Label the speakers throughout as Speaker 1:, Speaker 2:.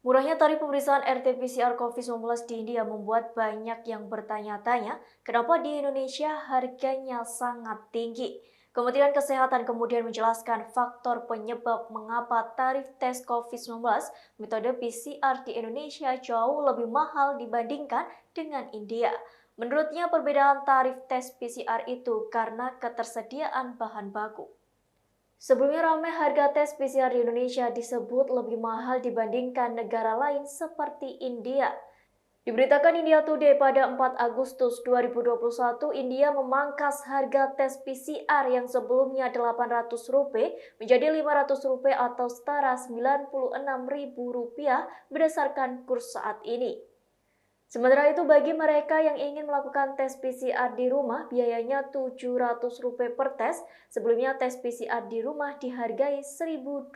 Speaker 1: Murahnya tarif pemeriksaan RT-PCR COVID-19 di India membuat banyak yang bertanya-tanya kenapa di Indonesia harganya sangat tinggi. Kementerian Kesehatan kemudian menjelaskan faktor penyebab mengapa tarif tes COVID-19 metode PCR di Indonesia jauh lebih mahal dibandingkan dengan India. Menurutnya perbedaan tarif tes PCR itu karena ketersediaan bahan baku. Sebelumnya ramai harga tes PCR di Indonesia disebut lebih mahal dibandingkan negara lain seperti India. Diberitakan India Today pada 4 Agustus 2021, India memangkas harga tes PCR yang sebelumnya Rp800 menjadi Rp500 atau setara Rp96.000 berdasarkan kurs saat ini. Sementara itu bagi mereka yang ingin melakukan tes PCR di rumah, biayanya Rp700 per tes. Sebelumnya tes PCR di rumah dihargai Rp1.200.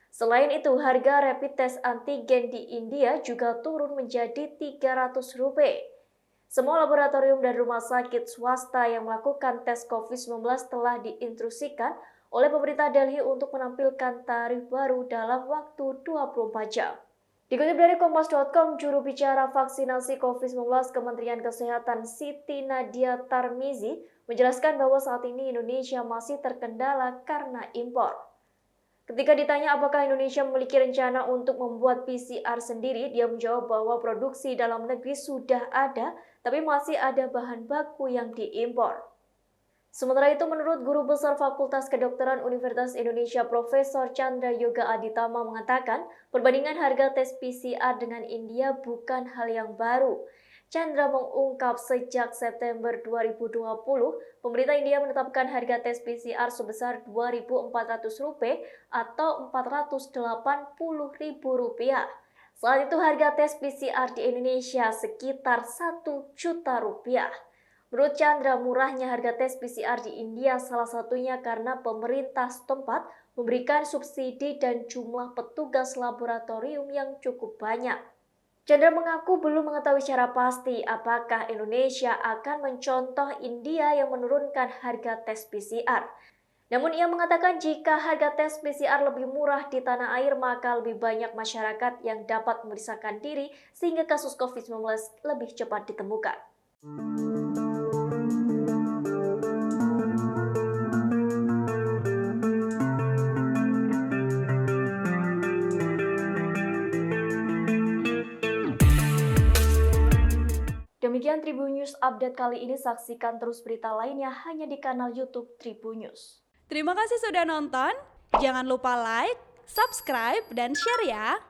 Speaker 1: Selain itu, harga rapid test antigen di India juga turun menjadi Rp300. Semua laboratorium dan rumah sakit swasta yang melakukan tes COVID-19 telah diinstruksikan oleh pemerintah Delhi untuk menampilkan tarif baru dalam waktu 24 jam. Dikutip dari Kompas.com, juru bicara vaksinasi COVID-19 Kementerian Kesehatan Siti Nadia Tarmizi menjelaskan bahwa saat ini Indonesia masih terkendala karena impor. Ketika ditanya apakah Indonesia memiliki rencana untuk membuat PCR sendiri, dia menjawab bahwa produksi dalam negeri sudah ada, tapi masih ada bahan baku yang diimpor. Sementara itu, menurut Guru Besar Fakultas Kedokteran Universitas Indonesia Profesor Chandra Yoga Aditama mengatakan, perbandingan harga tes PCR dengan India bukan hal yang baru. Chandra mengungkap sejak September 2020, pemerintah India menetapkan harga tes PCR sebesar Rp2.400 atau Rp480.000. Saat itu harga tes PCR di Indonesia sekitar Rp1 juta. Menurut Chandra, murahnya harga tes PCR di India salah satunya karena pemerintah setempat memberikan subsidi dan jumlah petugas laboratorium yang cukup banyak. Chandra mengaku belum mengetahui secara pasti apakah Indonesia akan mencontoh India yang menurunkan harga tes PCR. Namun ia mengatakan jika harga tes PCR lebih murah di tanah air, maka lebih banyak masyarakat yang dapat memeriksakan diri sehingga kasus COVID-19 lebih cepat ditemukan. Demikian Tribun News Update kali ini, saksikan terus berita lainnya hanya di kanal YouTube Tribun News.
Speaker 2: Terima kasih sudah nonton, jangan lupa like, subscribe, dan share ya!